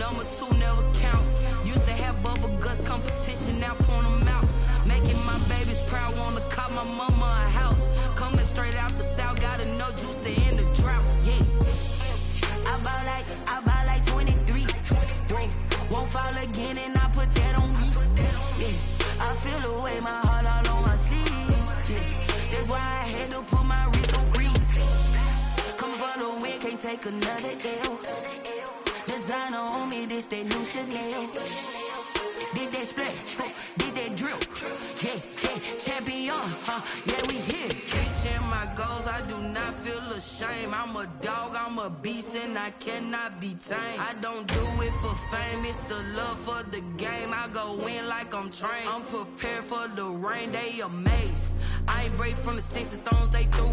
Number two never count. Used to have bubble guts competition, now point them out. Making my babies proud, wanna call my mama a house. Coming straight out the south, got enough juice to end the drought. Yeah. I buy like 23. Won't fall again and I put that on me. Yeah. I feel the way, my heart all on my sleeve. Yeah. That's why I had to put my wrist on freeze. Coming for the win, can't take another L. Designer on me, this that new Chanel. Did that split, did that drill. Yeah, champion, yeah, we here. Reaching my goals, I do not feel ashamed. I'm a dog, I'm a beast, and I cannot be tamed. I don't do it for fame, it's the love for the game. I go in like I'm trained. I'm prepared for the rain, they amazed. I ain't break from the sticks and stones they threw.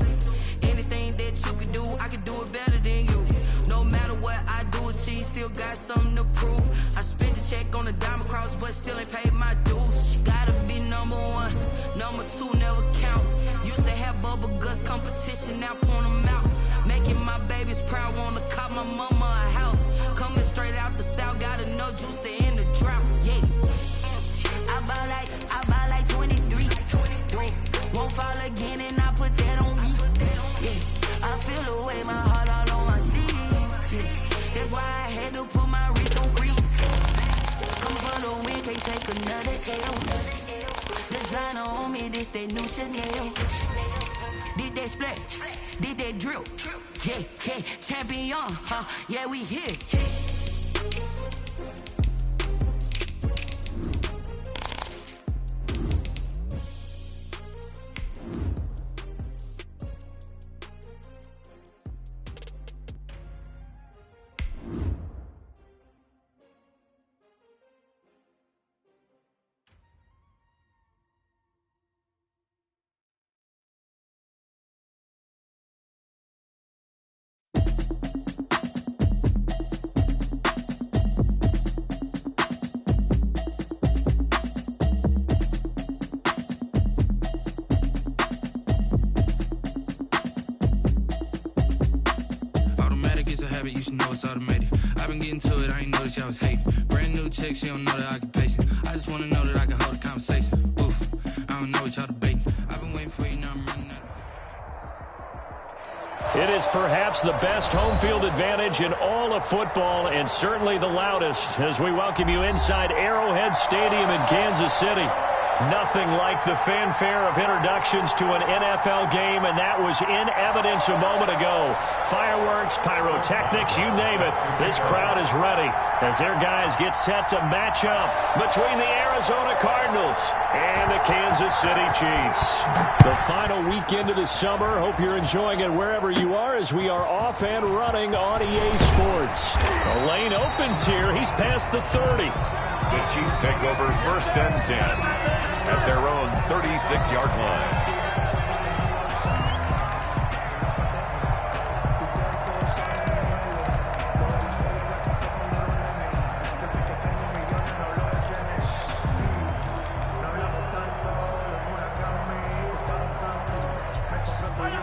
Anything that you can do, I can do it better than you. No matter what I do, achieve, still got something to prove. I spent the check on the diamond cross, but still ain't paid my dues. Gotta be number one, number two never count. Used to have bubble guts competition, now point them out. Making my babies proud, wanna call my mama a house. Coming straight out the south, got enough juice to end the drought. Yeah. I buy like 23. Won't fall again and I put that on me. Yeah. I feel the way, my heart all on my sleeve. Yeah. That's why I had to put my wrist on freeze. Coming for the win, can't take another L. Designer on me, this that new Chanel. Did that split, did that drill. Yeah, champion, yeah, we here. You should know it's automated. I've been getting to it, I ain't noticed y'all was hating. Brand new chick, she don't know the occupation. I just wanna know that I can hold a conversation. Oof, I don't know what y'all debating. I've been waiting for you, now I'm running out of... It is perhaps the best home field advantage in all of football, and certainly the loudest, as we welcome you inside Arrowhead Stadium in Kansas City. Nothing like the fanfare of introductions to an NFL game, and that was in evidence a moment ago. Fireworks, pyrotechnics, you name it. This crowd is ready as their guys get set to match up between the Arizona Cardinals and the Kansas City Chiefs. The final weekend of the summer. Hope you're enjoying it wherever you are as we are off and running on EA Sports. The lane opens here. He's past the 30. The Chiefs take over 1st and 10 at their own 36-yard line.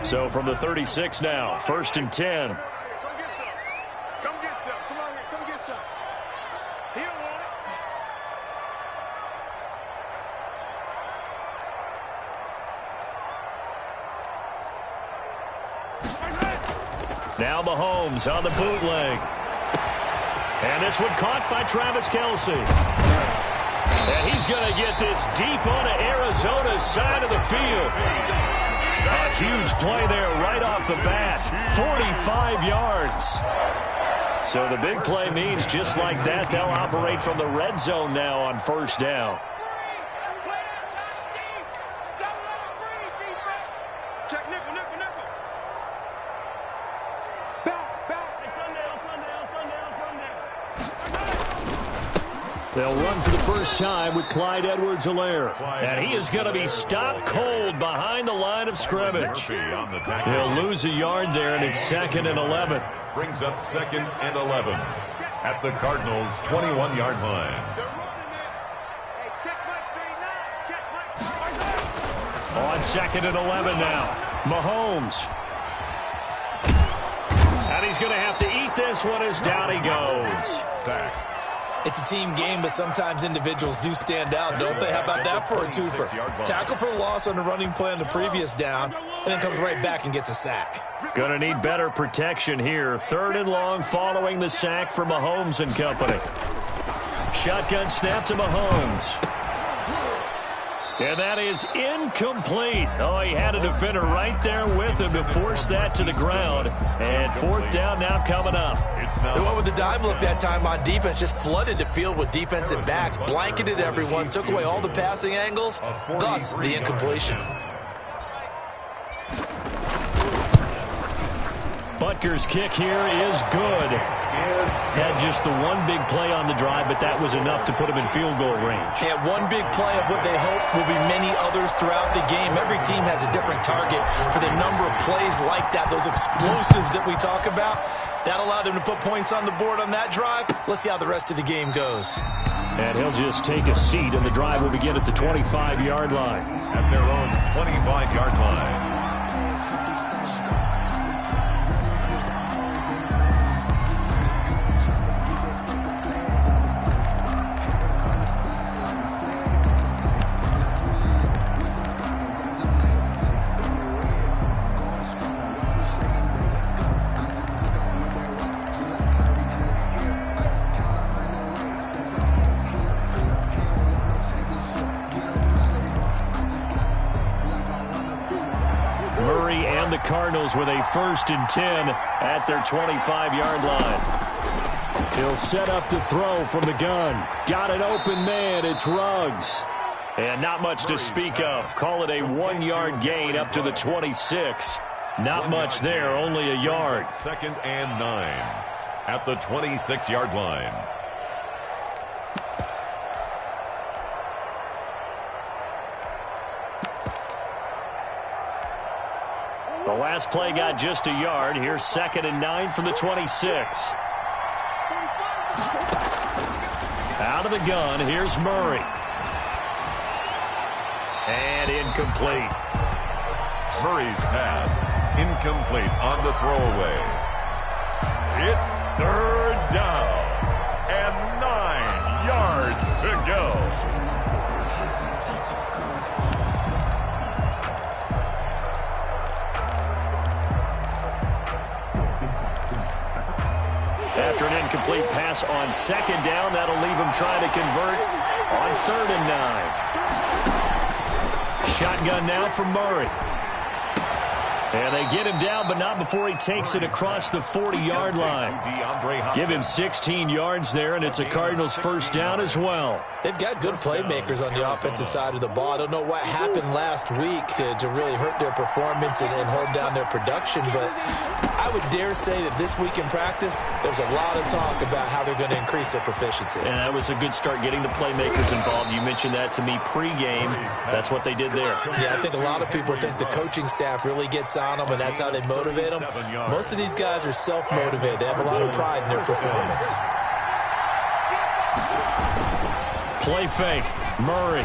So from the 36 now, 1st and 10. Now Mahomes on the bootleg. And this one caught by Travis Kelce. And he's going to get this deep onto Arizona's side of the field. A huge play there right off the bat. 45 yards. So the big play means just like that, they'll operate from the red zone now on 1st down. They'll run for the first time with Clyde Edwards-Helaire. And he is going to be stopped cold behind the line of scrimmage. He'll lose a yard there, and it's 2nd and 11. Brings up 2nd and 11 at the Cardinals' 21-yard line. On 2nd and 11 now, Mahomes. And he's going to have to eat this one as down he goes. Sack. It's a team game, but sometimes individuals do stand out, don't they? How about that for a twofer? Tackle for the loss on the running play on the previous down, and then comes right back and gets a sack. Gonna need better protection here. 3rd and long following the sack for Mahomes and company. Shotgun snap to Mahomes. And that is incomplete. Oh, he had a defender right there with him to force that to the ground. And 4th down now coming up. They went with the dive look that time on defense, just flooded the field with defensive backs, blanketed everyone, took away all the passing angles, thus the incompletion. Butker's kick here is good. Had just the one big play on the drive, but that was enough to put him in field goal range. Yeah, one big play of what they hope will be many others throughout the game. Every team has a different target for the number of plays like that, those explosives that we talk about. That allowed him to put points on the board on that drive. Let's see how the rest of the game goes. And he'll just take a seat, and the drive will begin at the 25-yard line. At their own 25-yard line. Cardinals with a 1st and 10 at their 25-yard line. He'll set up to throw from the gun. Got an open man. It's Ruggs. And not much to speak of. Call it a 1-yard gain up to the 26. Not much there, only a yard. 2nd and 9 at the 26-yard line. The last play got just a yard. Here's 2nd and 9 from the 26. Out of the gun, here's Murray. And incomplete. Murray's pass incomplete on the throwaway. It's 3rd down and 9 yards to go. After an incomplete pass on 2nd down, that'll leave him trying to convert on 3rd and 9. Shotgun now from Murray. And they get him down, but not before he takes it across the 40-yard line. Give him 16 yards there, and it's a Cardinals 1st down as well. They've got good playmakers on the offensive side of the ball. I don't know what happened last week to really hurt their performance and hold down their production, but I would dare say that this week in practice, there's a lot of talk about how they're going to increase their proficiency. And that was a good start getting the playmakers involved. You mentioned that to me pregame. That's what they did there. Yeah, I think a lot of people think the coaching staff really gets on them, and that's how they motivate them. Most of these guys are self-motivated. They have a lot of pride in their performance. Play fake. Murray.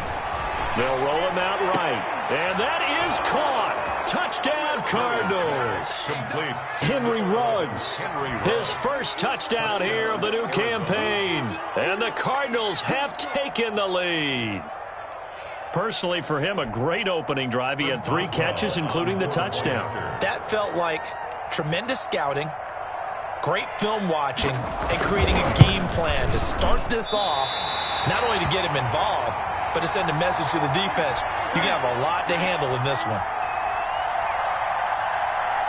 They'll roll him out right. And that is caught. Touchdown, Cardinals. Complete. Henry Ruggs. His first touchdown here of the new campaign. And the Cardinals have taken the lead. Personally, for him, a great opening drive. He had 3 catches, including the touchdown. That felt like tremendous scouting, great film watching, and creating a game plan to start this off, not only to get him involved, but to send a message to the defense. You can have a lot to handle in this one.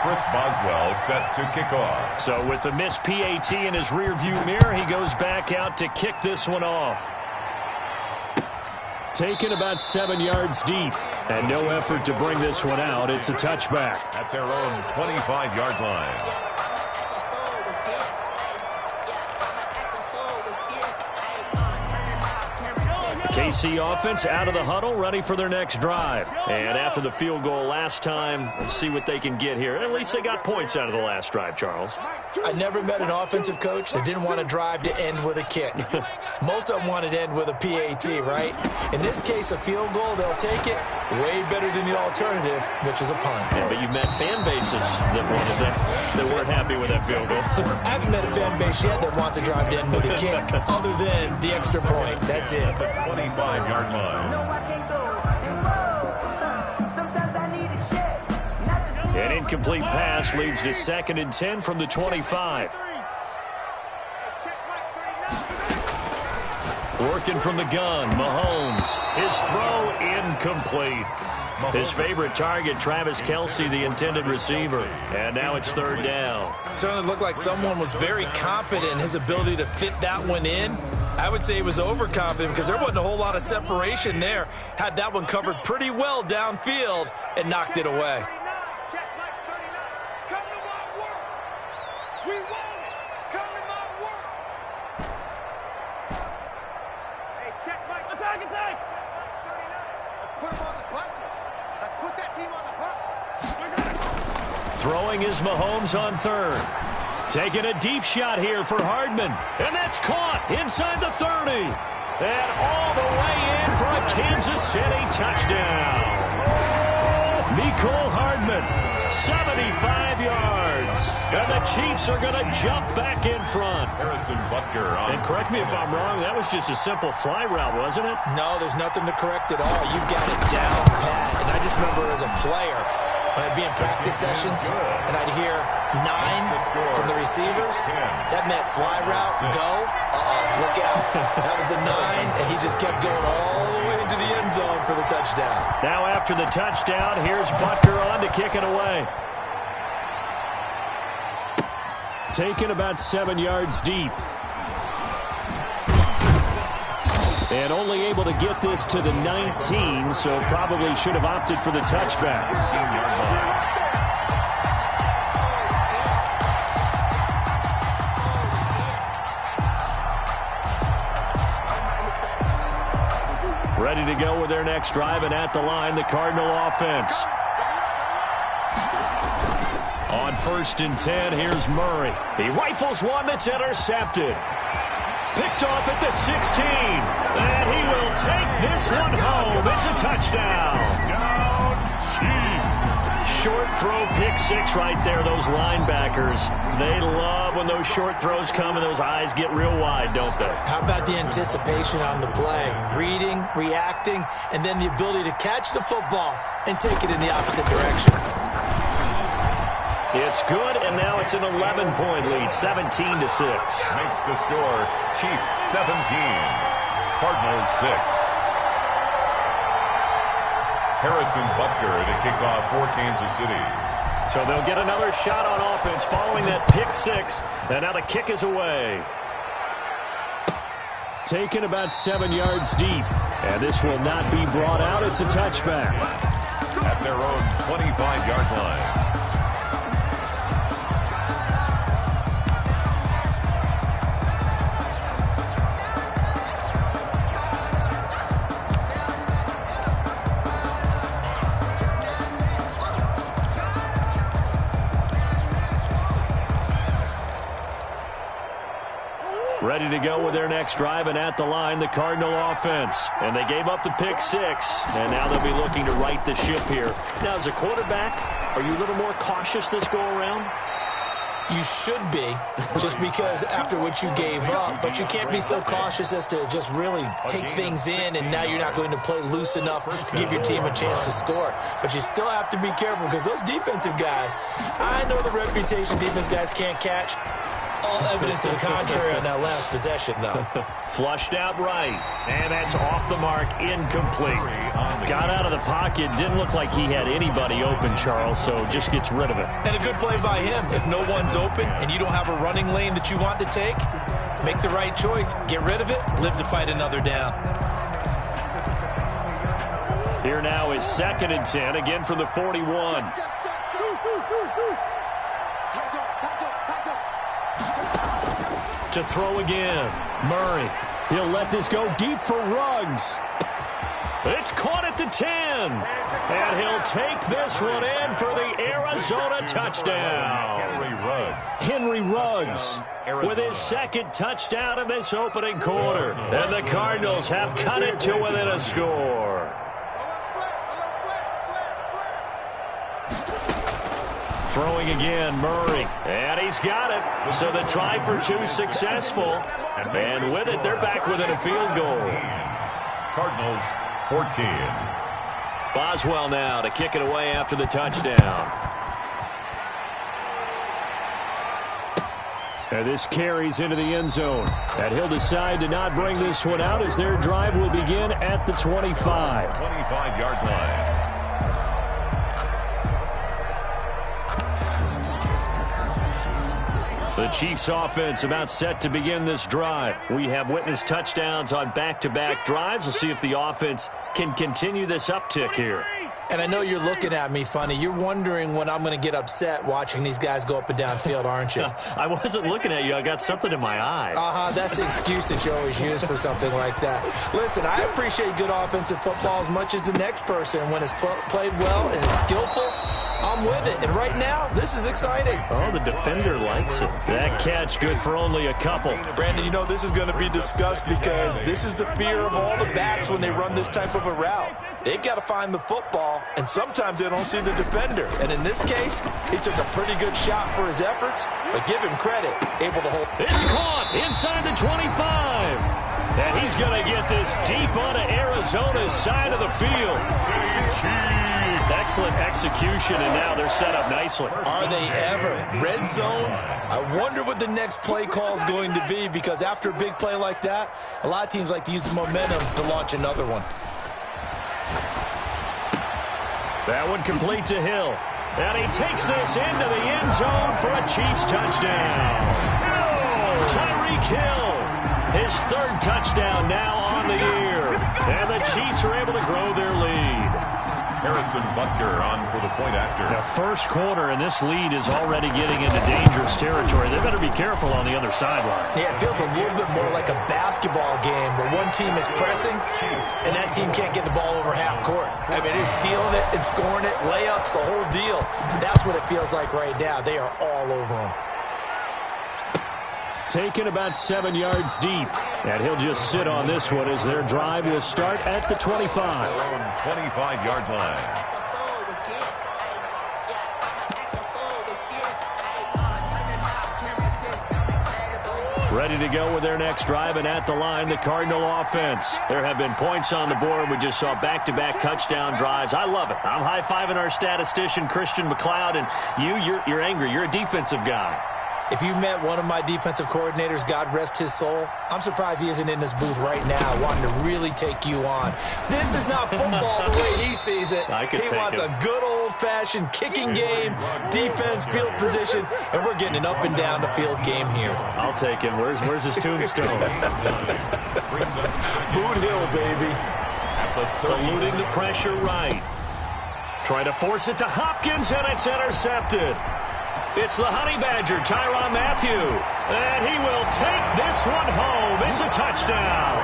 Chris Boswell set to kick off. So with the missed PAT in his rearview mirror, he goes back out to kick this one off. Taken about 7 yards deep, and no effort to bring this one out. It's a touchback. At their own 25-yard line. KC offense out of the huddle, ready for their next drive. And after the field goal last time, we'll see what they can get here. At least they got points out of the last drive, Charles. I never met an offensive coach that didn't want to drive to end with a kick. Most of them wanted to end with a PAT, right? In this case, a field goal, they'll take it way better than the alternative, which is a punt. Yeah, but you've met fan bases that wanted that weren't happy with that field goal. I haven't met a fan base yet that wants to drive to end with a kick, other than the extra point. That's it. 25-yard line. An incomplete pass leads to 2nd and 10 from the 25. Working from the gun, Mahomes. His throw incomplete. His favorite target, Travis Kelce, the intended receiver. And now it's 3rd down. Certainly looked like someone was very confident in his ability to fit that one in. I would say he was overconfident because there wasn't a whole lot of separation there. Had that one covered pretty well downfield and knocked it away. Throwing is Mahomes on 3rd. Taking a deep shot here for Hardman. And that's caught inside the 30. And all the way in for a Kansas City touchdown. Nicole Hardman, 75 yards. And the Chiefs are going to jump back in front. Harrison Butker on. And correct me if I'm wrong, that was just a simple fly route, wasn't it? No, there's nothing to correct at all. You've got it down pat. And I just remember as a player, when I'd be in practice sessions and I'd hear 9 from the receivers, that meant fly route, go, look out. That was the 9, and he just kept going all the way into the end zone for the touchdown. Now after the touchdown, here's Butker on to kick it away. Taken about 7 yards deep. And only able to get this to the 19, so probably should have opted for the touchback. 15-yard line. Ready to go with their next drive, and at the line, the Cardinal offense. On 1st and 10, here's Murray. He rifles one that's intercepted. Picked off at the 16. And he will take this one home. It's a touchdown. Short throw, pick 6 right there. Those linebackers, they love when those short throws come and those eyes get real wide, don't they? How about the anticipation on the play? Reading, reacting, and then the ability to catch the football and take it in the opposite direction. It's good, and now it's an 11-point lead, 17-6. Makes the score, Chiefs 17, Cardinals 6. Harrison Butker to kick off for Kansas City. So they'll get another shot on offense following that pick 6, and now the kick is away. Taken about 7 yards deep, and this will not be brought out. It's a touchback. At their own 25-yard line. Ready to go with their next drive, and at the line, the Cardinal offense. And they gave up the pick 6, and now they'll be looking to right the ship here. Now, as a quarterback, are you a little more cautious this go-around? You should be, just because after what you gave up, but you can't be so cautious as to just really take things in, and now you're not going to play loose enough to give your team a chance to score. But you still have to be careful, because those defensive guys, I know the reputation defense guys can't catch. All evidence to the contrary on that last possession, though. Flushed out right, and that's off the mark, incomplete. Got out of the pocket, didn't look like he had anybody open, Charles, so just gets rid of it. And a good play by him. If no one's open and you don't have a running lane that you want to take, make the right choice. Get rid of it, live to fight another down. Here now is 2nd and 10, again from the 41. To throw again, Murray. He'll let this go deep for Ruggs. It's caught at the 10. And he'll take this one in for the Arizona touchdown. Henry Ruggs with his second touchdown in this opening quarter. And the Cardinals have cut it to within a score. Throwing again, Murray. And he's got it. So the try for two successful. And with it, they're back within a field goal. Cardinals 14. Boswell now to kick it away after the touchdown. And this carries into the end zone. And he'll decide to not bring this one out as their drive will begin at the 25. 25-yard line. The Chiefs offense about set to begin this drive. We have witnessed touchdowns on back-to-back drives. We'll see if the offense can continue this uptick here. And I know you're looking at me funny. You're wondering when I'm going to get upset watching these guys go up and down field, aren't you? I wasn't looking at you. I got something in my eye. That's the excuse that you always use for something like that. Listen, I appreciate good offensive football as much as the next person. When it's played well and it's skillful, I'm with it. And right now, this is exciting. Oh, the defender likes it. That catch good for only a couple. Brandon, you know this is going to be discussed because this is the fear of all the backs when they run this type of a route. They've got to find the football, and sometimes they don't see the defender. And in this case, he took a pretty good shot for his efforts, but give him credit, able to hold. It's caught inside the 25. And he's going to get this deep onto Arizona's side of the field. Excellent execution, and now they're set up nicely. Are they ever? Red zone? I wonder what the next play call is going to be, because after a big play like that, a lot of teams like to use the momentum to launch another one. That one complete to Hill. And he takes this into the end zone for a Chiefs touchdown. Tyreek Hill, his third touchdown now on the year. And the Chiefs are able to grow their lead. Harrison Butker on for the point after. The first quarter, and this lead is already getting into dangerous territory. They better be careful on the other sideline. Yeah, it feels a little bit more like a basketball game where one team is pressing and that team can't get the ball over half court. I mean, they're stealing it and scoring it, layups, the whole deal. That's what it feels like right now. They are all over them. Taken about 7 yards deep. And he'll just sit on this one as their drive will start at the 25. 25-yard line. Ready to go with their next drive, and at the line, the Cardinal offense. There have been points on the board. We just saw back-to-back touchdown drives. I love it. I'm high-fiving our statistician, Christian McLeod, and you're angry. You're a defensive guy. If you met one of my defensive coordinators, God rest his soul, I'm surprised he isn't in this booth right now wanting to really take you on. This is not football the way he sees it. He wants a good old-fashioned kicking game, defense, field position, and we're getting an up-and-down-the-field game here. I'll take him. Where's his tombstone? Boot Hill, baby. Eluding the pressure right. Trying to force it to Hopkins, and it's intercepted. It's the Honey Badger, Tyrann Mathieu. And he will take this one home. It's a touchdown.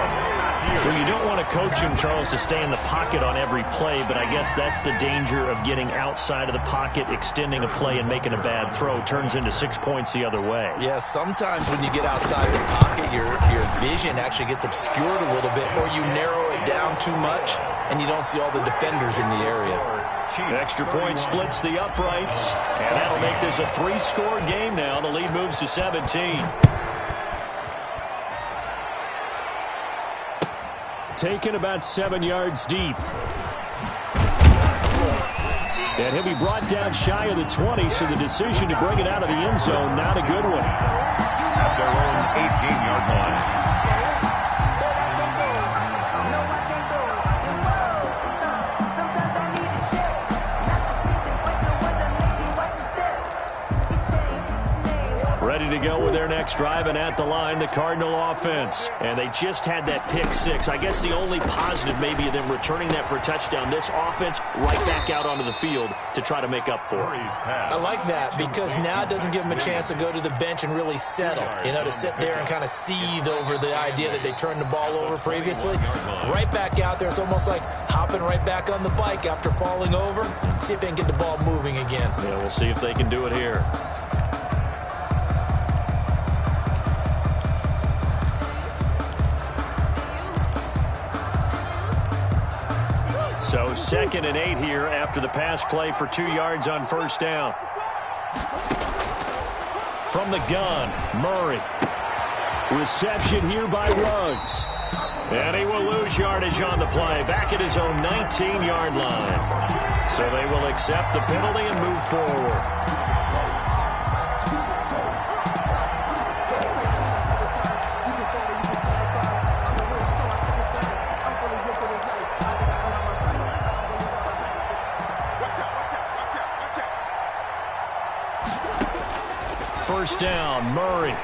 Well, you don't want to coach him, Charles, to stay in the pocket on every play, but I guess that's the danger of getting outside of the pocket, extending a play, and making a bad throw. Turns into 6 points the other way. Yeah, sometimes when you get outside the pocket, your vision actually gets obscured a little bit, or you narrow it down too much, and you don't see all the defenders in the area. Extra point splits the uprights, and that'll make this a 3-score game now. The lead moves to 17. Taken about 7 yards deep. And he'll be brought down shy of the 20, so the decision to bring it out of the end zone, not a good one. At their own 18-yard line. Ready to go with their next drive, and at the line, the Cardinal offense. And they just had that pick six. I guess the only positive maybe of them returning that for a touchdown. This offense right back out onto the field to try to make up for it. I like that because now it doesn't give them a chance to go to the bench and really settle. You know, to sit there and kind of seethe over the idea that they turned the ball over previously. Right back out there. It's almost like hopping right back on the bike after falling over. See if they can get the ball moving again. Yeah, we'll see if they can do it here. So 2nd and 8 here after the pass play for 2 yards on first down. From the gun, Murray. Reception here by Ruggs. And he will lose yardage on the play. Back at his own 19-yard line. So they will accept the penalty and move forward. First down, Murray.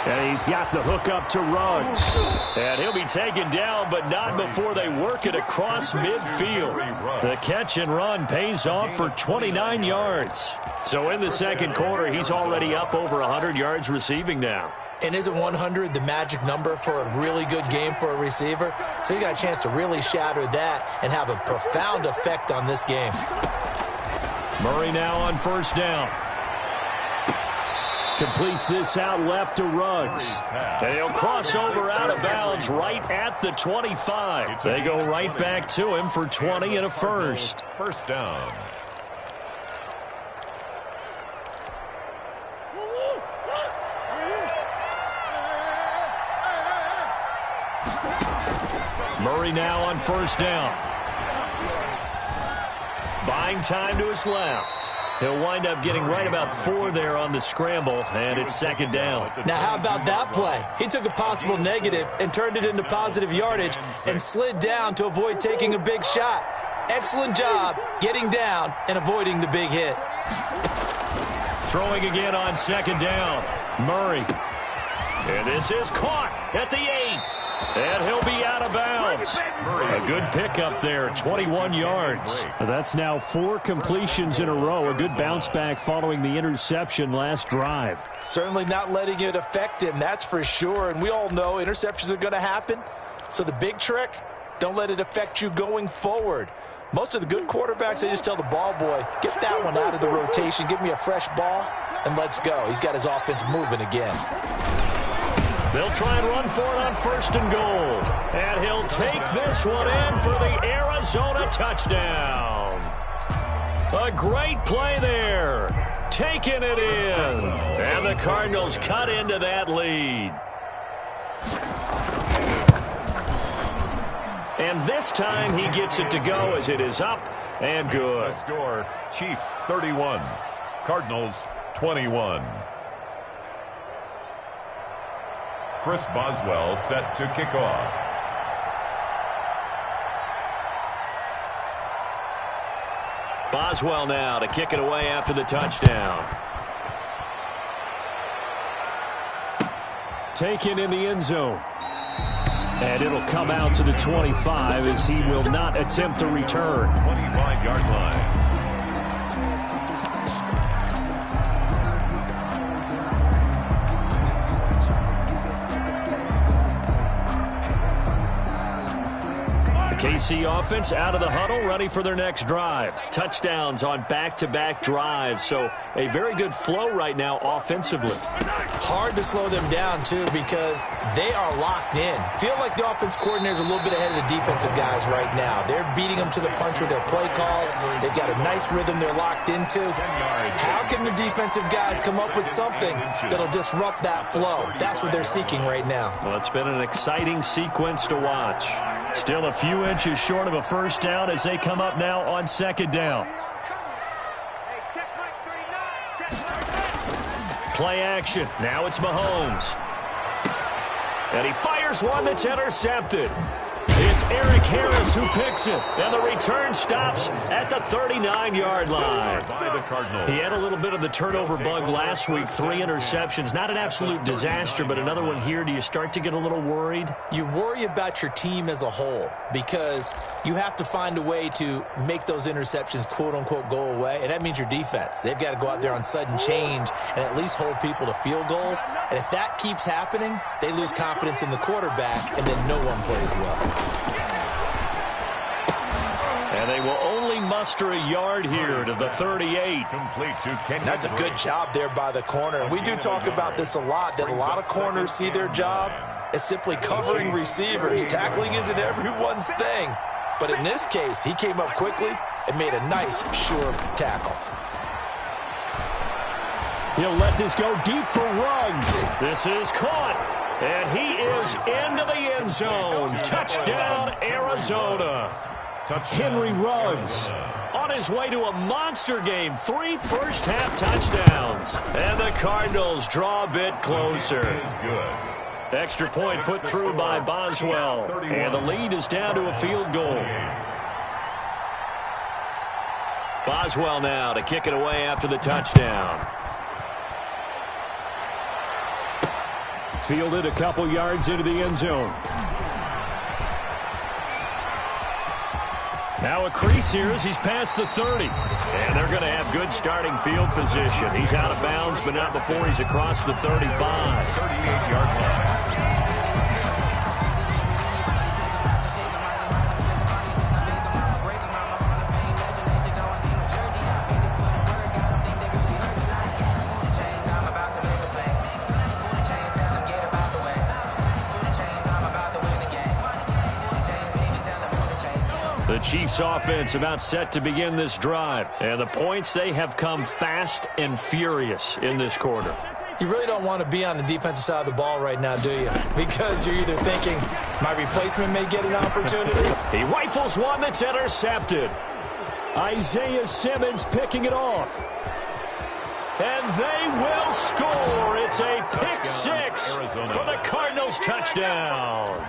And he's got the hook up to Ruggs. And he'll be taken down, but not before they work it across midfield. The catch and run pays off for 29 yards. So in the second quarter, he's already up over 100 yards receiving now. And isn't 100 the magic number for a really good game for a receiver? So he got a chance to really shatter that and have a profound effect on this game. Murray now on first down. Completes this out left to Ruggs. And he'll cross over out of bounds right at the 25. They go right back to him for 20 and a first. First down. Murray now on first down. Buying time to his left. He'll wind up getting right about 4 there on the scramble, and it's second down. Now, how about that play? He took a possible negative and turned it into positive yardage and slid down to avoid taking a big shot. Excellent job getting down and avoiding the big hit. Throwing again on second down. Murray. And this is caught at the 8. And he'll be out of bounds. A good pickup there, 21 yards. That's now 4 completions in a row. A good bounce back following the interception last drive. Certainly not letting it affect him, that's for sure. And we all know interceptions are going to happen. So the big trick, don't let it affect you going forward. Most of the good quarterbacks, they just tell the ball boy, get that one out of the rotation, give me a fresh ball, and let's go. He's got his offense moving again. They'll try and run for it on first and goal. And he'll take this one in for the Arizona touchdown. A great play there. Taking it in. And the Cardinals cut into that lead. And this time he gets it to go as it is up and good. Score, Chiefs 31, Cardinals 21. Chris Boswell set to kick off. Boswell now to kick it away after the touchdown. Taken in the end zone. And it'll come out to the 25 as he will not attempt to return. 25-yard line. KC offense out of the huddle, ready for their next drive. Touchdowns on back-to-back drives, so a very good flow right now offensively. Hard to slow them down, too, because they are locked in. Feel like the offense coordinator is a little bit ahead of the defensive guys right now. They're beating them to the punch with their play calls. They've got a nice rhythm they're locked into. How can the defensive guys come up with something that'll disrupt that flow? That's what they're seeking right now. Well, it's been an exciting sequence to watch. Still a few inches short of a first down as they come up now on second down. Play action. Now it's Mahomes. And he fires one that's intercepted. It's Eric Harris who picks it. And the return stops at the 39-yard line. He had a little bit of the turnover bug last week. 3 interceptions. Not an absolute disaster, but another one here. Do you start to get a little worried? You worry about your team as a whole because you have to find a way to make those interceptions, quote-unquote, go away. And that means your defense. They've got to go out there on sudden change and at least hold people to field goals. And if that keeps happening, they lose confidence in the quarterback, and then no one plays well. And they will only muster a yard here to the 38. That's a good job there by the corner. And we do talk about this a lot, that a lot of corners see their job as simply covering receivers. Tackling isn't everyone's thing. But in this case, he came up quickly and made a nice, sure tackle. He'll let this go deep for Ruggs. This is caught. And he is into the end zone. Touchdown, Arizona. Henry Ruggs on his way to a monster game. 3 first-half touchdowns. And the Cardinals draw a bit closer. Extra point put through by Boswell. And the lead is down to a field goal. Boswell now to kick it away after the touchdown. Fielded a couple yards into the end zone. Now a crease here as he's past the 30. And they're going to have good starting field position. He's out of bounds, but not before he's across the 35. 38-yard line. The Chiefs offense about set to begin this drive. And the points, they have come fast and furious in this quarter. You really don't want to be on the defensive side of the ball right now, do you? Because you're either thinking, my replacement may get an opportunity. He rifles one that's intercepted. Isaiah Simmons picking it off. And they will score. It's a pick six for the Cardinals touchdown.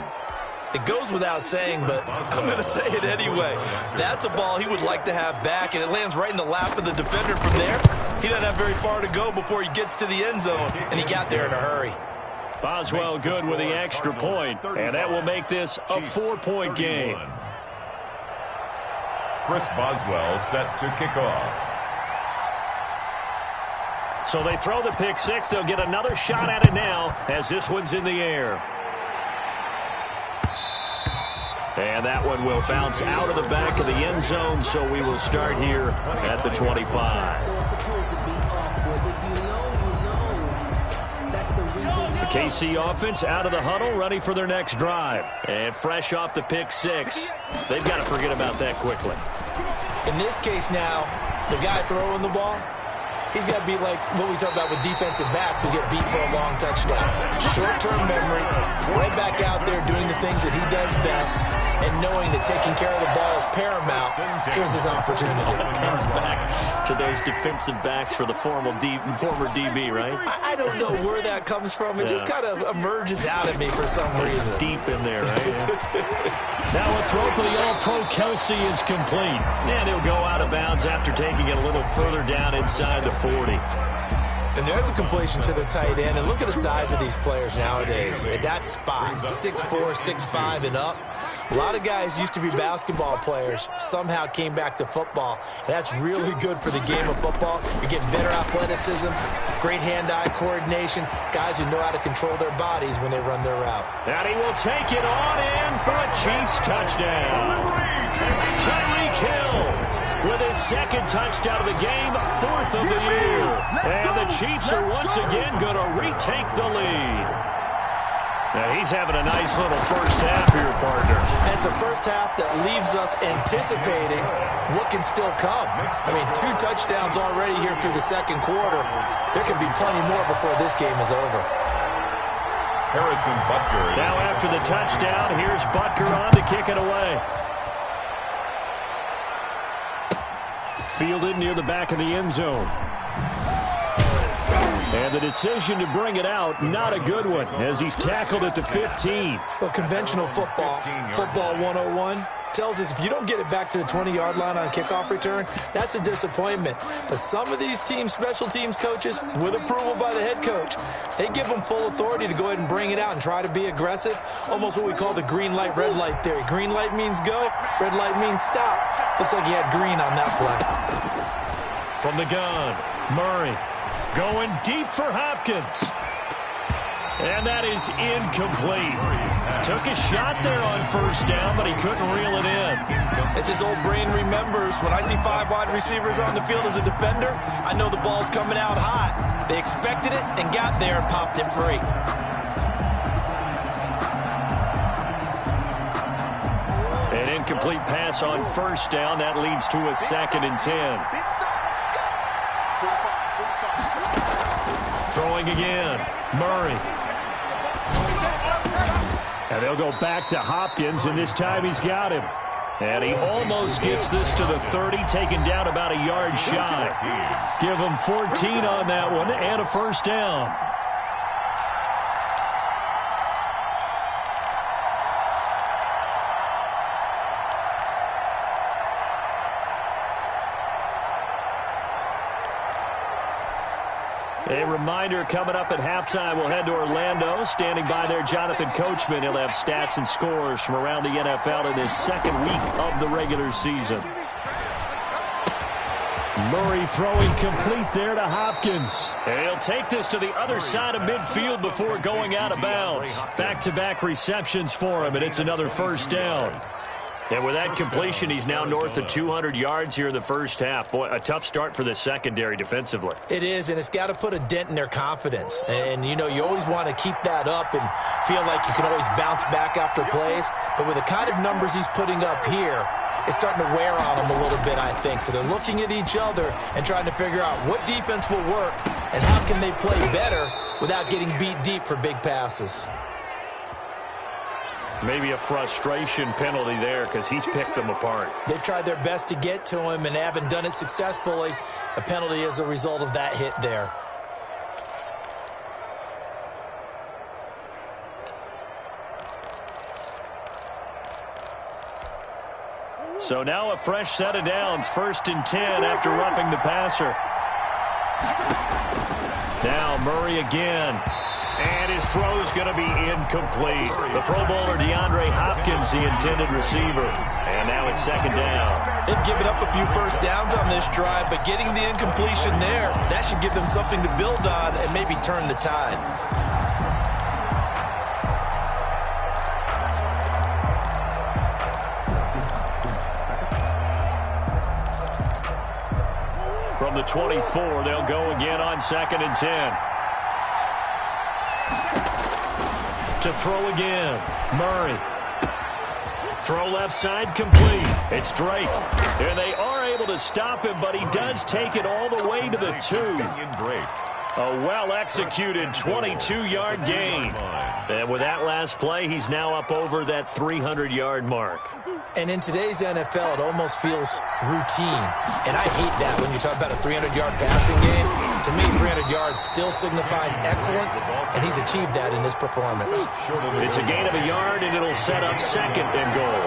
It goes without saying, but I'm going to say it anyway. That's a ball he would like to have back, and it lands right in the lap of the defender from there. He doesn't have very far to go before he gets to the end zone, and he got there in a hurry. Boswell good with the extra point, and that will make this a 4-point game. Chris Boswell set to kick off. So they throw the pick six. They'll get another shot at it now as this one's in the air. And that one will bounce out of the back of the end zone, so we will start here at the 25. The KC offense out of the huddle, ready for their next drive. And fresh off the pick six, they've got to forget about that quickly. In this case now, the guy throwing the ball, he's got to be like what we talk about with defensive backs who get beat for a long touchdown. Short-term memory, right back out there doing the things that he does best, and knowing that taking care of the ball is paramount. Here's his opportunity. Comes back to those defensive backs for the former DB, right? I don't know where that comes from. It just kind of emerges out of me for some reason. It's deep in there, right? Now a throw for the All-Pro Kelsey is complete. And he'll go out of bounds after taking it a little further down inside the 40. And there's a completion to the tight end. And look at the size of these players nowadays. At that spot, 6'4", 6'5", and up. A lot of guys used to be basketball players, somehow came back to football. And that's really good for the game of football. You're getting better athleticism, great hand-eye coordination, guys who know how to control their bodies when they run their route. And he will take it on in for a Chiefs touchdown. Tyreek Hill with his second touchdown of the game, 4th of the year. And the Chiefs are once again going to retake the lead. Now he's having a nice little first half here, partner. And it's a first half that leaves us anticipating what can still come. I mean, 2 touchdowns already here through the second quarter. There could be plenty more before this game is over. Harrison Butker. Now after the touchdown, here's Butker on to kick it away. Fielded near the back of the end zone. And the decision to bring it out, not a good one, as he's tackled at the 15. Well, conventional football 101, tells us if you don't get it back to the 20-yard line on a kickoff return, that's a disappointment. But some of these teams, special teams coaches, with approval by the head coach, they give them full authority to go ahead and bring it out and try to be aggressive, almost what we call the green light, red light theory. Green light means go, red light means stop. Looks like he had green on that play. From the gun, Murray going deep for Hopkins. And that is incomplete. Took a shot there on first down, but he couldn't reel it in. As his old brain remembers, when I see 5 wide receivers on the field as a defender, I know the ball's coming out hot. They expected it and got there and popped it free. An incomplete pass on first down. That leads to a 2nd and 10. Throwing again. Murray. And they'll go back to Hopkins, and this time he's got him. And he almost gets this to the 30, taken down about a yard shy. Give him 14 on that one and a first down. A reminder, coming up at halftime, we'll head to Orlando. Standing by there, Jonathan Coachman. He'll have stats and scores from around the NFL in this second week of the regular season. Murray throwing complete there to Hopkins. And he'll take this to the other side of midfield before going out of bounds. Back-to-back receptions for him, and it's another first down. And with that completion, he's now north of 200 yards here in the first half. Boy, a tough start for the secondary defensively. It is, and it's got to put a dent in their confidence. And, you know, you always want to keep that up and feel like you can always bounce back after plays. But with the kind of numbers he's putting up here, it's starting to wear on them a little bit, I think. So they're looking at each other and trying to figure out what defense will work and how can they play better without getting beat deep for big passes. Maybe a frustration penalty there because he's picked them apart. They tried their best to get to him and haven't done it successfully. A penalty is a result of that hit there. So now a fresh set of downs. 1st and 10 after roughing the passer. Now Murray again. And his throw is going to be incomplete. The Pro Bowler DeAndre Hopkins, the intended receiver. And now it's 2nd down. They've given up a few first downs on this drive, but getting the incompletion there, that should give them something to build on and maybe turn the tide. From the 24, they'll go again on 2nd and 10. To throw again. Murray. Throw left side complete. It's Drake. And they are able to stop him, but he does take it all the way to the 2. A well-executed 22-yard gain. And with that last play, he's now up over that 300-yard mark. And in today's NFL, it almost feels routine. And I hate that when you talk about a 300-yard passing game. To me, 300 yards still signifies excellence, and he's achieved that in this performance. It's a gain of a yard, and it'll set up 2nd and goal.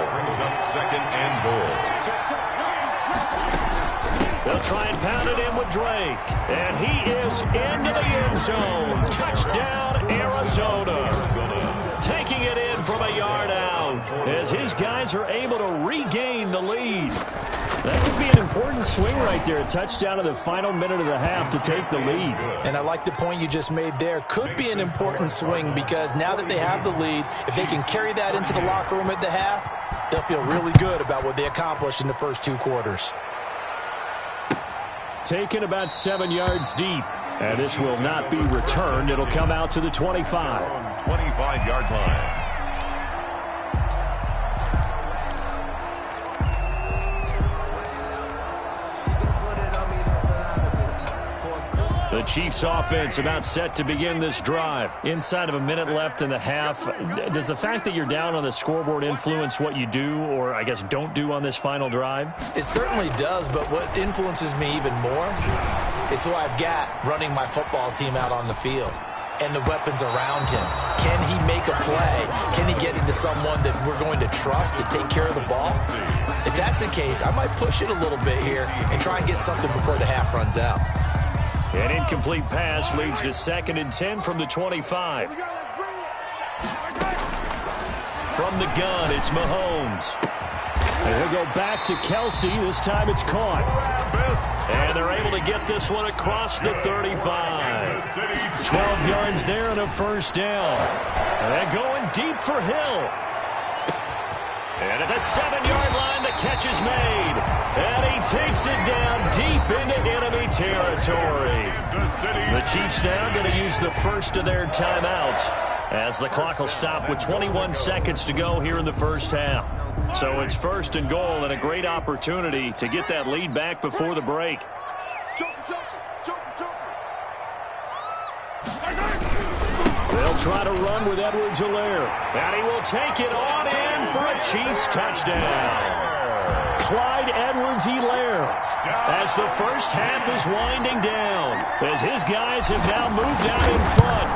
They'll try and pound it in with Drake. And he is into the end zone. Touchdown, Arizona. Taking it in from a yard out as his guys are able to regain the lead. That could be an important swing right there. A touchdown in the final minute of the half to take the lead. And I like the point you just made there. Could be an important swing because now that they have the lead, if they can carry that into the locker room at the half, they'll feel really good about what they accomplished in the first 2 quarters. Taken about 7 yards deep. And this will not be returned. It'll come out to the 25. 25-yard line. The Chiefs offense about set to begin this drive. Inside of a minute left in the half. Does the fact that you're down on the scoreboard influence what you do or, I guess, don't do on this final drive? It certainly does, but what influences me even more is who I've got running my football team out on the field and the weapons around him. Can he make a play? Can he get into someone that we're going to trust to take care of the ball? If that's the case, I might push it a little bit here and try and get something before the half runs out. An incomplete pass leads to 2nd and 10 from the 25. From the gun, it's Mahomes. And he'll go back to Kelsey. This time it's caught. And they're able to get this one across the 35. 12 yards there and a first down. And going deep for Hill. And at the 7-yard line, the catch is made. And he takes it down deep into enemy territory. The Chiefs now going to use the first of their timeouts, as the clock will stop with 21 seconds to go here in the first half. So it's 1st and goal and a great opportunity to get that lead back before the break. They'll try to run with Edwards-Helaire. And he will take it on in for a Chiefs touchdown. Clyde Edwards-Helaire, as the first half is winding down, as his guys have now moved out in front.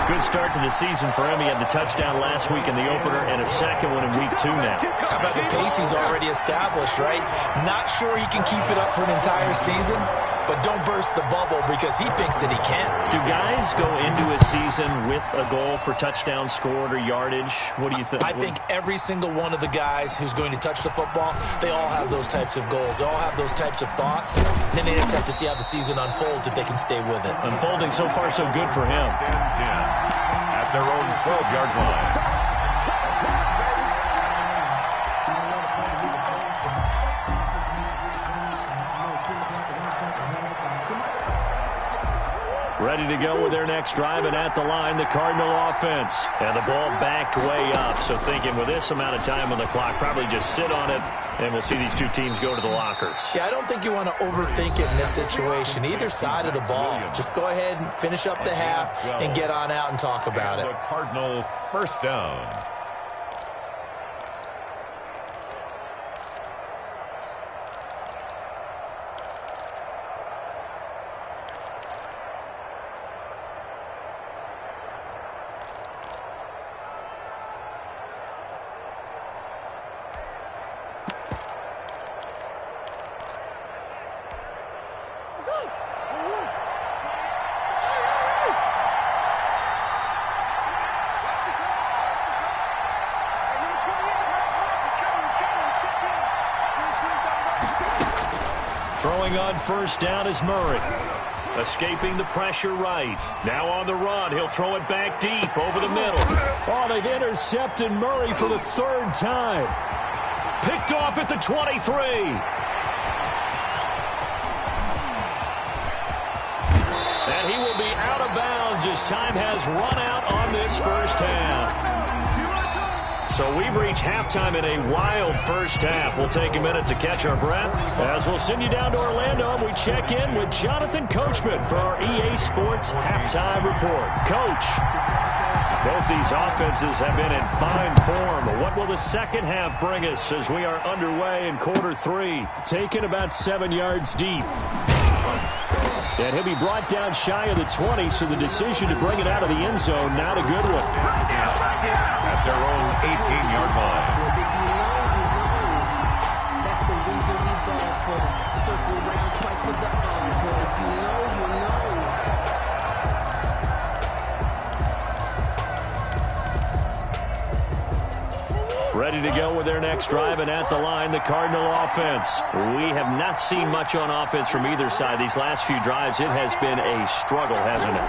Good start to the season for him. He had the touchdown last week in the opener and a second one in week 2 now. How about the pace he's already established, right? Not sure he can keep it up for an entire season, but don't burst the bubble because he thinks that he can. Do guys go into a season with a goal for touchdowns scored or yardage? What do you think? I think every single one of the guys who's going to touch the football, they all have those types of goals. They all have those types of thoughts. And then they just have to see how the season unfolds if they can stay with it. Unfolding so far so good for him. 10 at their own 12-yard line. Ready to go with their next drive, and at the line, the Cardinal offense. And the ball backed way up, so thinking with this amount of time on the clock, probably just sit on it, and we'll see these two teams go to the lockers. Yeah, I don't think you want to overthink it in this situation. Either side of the ball. Just go ahead and finish up the half and get on out and talk about it. The Cardinal first down. Throwing on first down is Murray. Escaping the pressure right. Now on the run. He'll throw it back deep over the middle. Oh, they've intercepted Murray for the 3rd time. Picked off at the 23. And he will be out of bounds as time has run out on this first half. So we've reached halftime in a wild first half. We'll take a minute to catch our breath as we'll send you down to Orlando and we check in with Jonathan Coachman for our EA Sports Halftime Report. Coach, both these offenses have been in fine form. What will the second half bring us as we are underway in quarter 3? Taken about 7 yards deep. And he'll be brought down shy of the 20, so the decision to bring it out of the end zone, not a good one. At their own 18-yard line. That's the reason we go for the circle round twice for the encore. If you know, you know. Ready to go with their next drive, and at the line, the Cardinal offense. We have not seen much on offense from either side. These last few drives, it has been a struggle, hasn't it?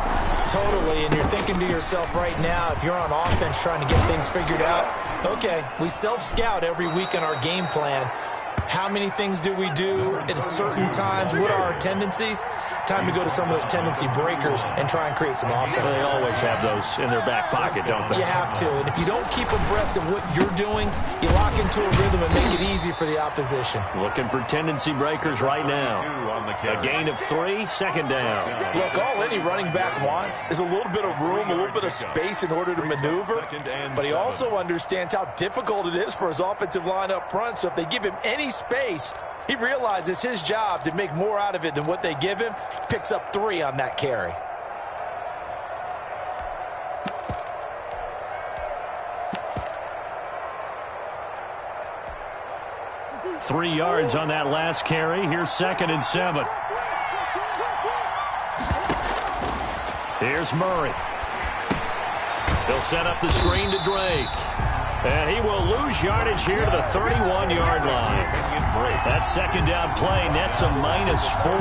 Totally, and you're thinking to yourself right now, if you're on offense trying to get things figured out, okay, we self-scout every week on our game plan. How many things do we do at certain times? What are our tendencies? Time to go to some of those tendency breakers and try and create some offense. They always have those in their back pocket, don't they? You have to, and if you don't keep abreast of what you're doing, you lock into a rhythm and make it easy for the opposition. Looking for tendency breakers right now. A gain of 3, second down. Look, all any running back wants is a little bit of room, a little bit of space in order to maneuver, but he also understands how difficult it is for his offensive line up front, so if they give him any space, He realizes his job to make more out of it than what they give him. Picks up 3 on that carry. Three yards on that last carry. Here's 2nd and 7. Here's Murray. He'll set up the screen to Drake. And he will lose yardage here to the 31-yard line. That 2nd down play nets a -4.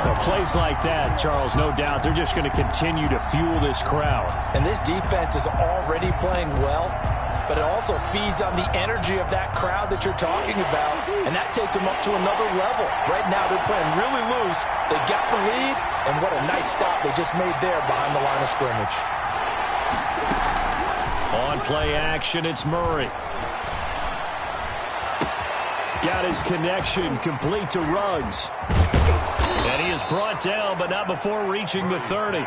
Well, plays like that, Charles, no doubt, they're just going to continue to fuel this crowd. And this defense is already playing well, but it also feeds on the energy of that crowd that you're talking about, and that takes them up to another level. Right now, they're playing really loose. They got the lead, and what a nice stop they just made there behind the line of scrimmage. On play action, it's Murray. Got his connection complete to Ruggs. And he is brought down, but not before reaching the 30.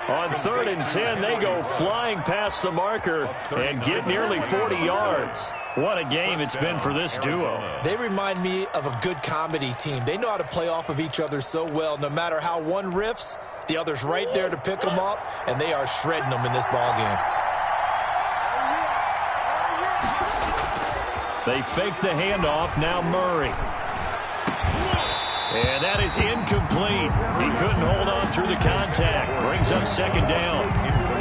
On 3rd and 10, they go flying past the marker and get nearly 40 yards. What a game it's been for this duo. They remind me of a good comedy team. They know how to play off of each other so well. No matter how one riffs, the other's right there to pick them up, and they are shredding them in this ballgame. They fake the handoff, now Murray. And that is incomplete. He couldn't hold on through the contact. Brings up 2nd down.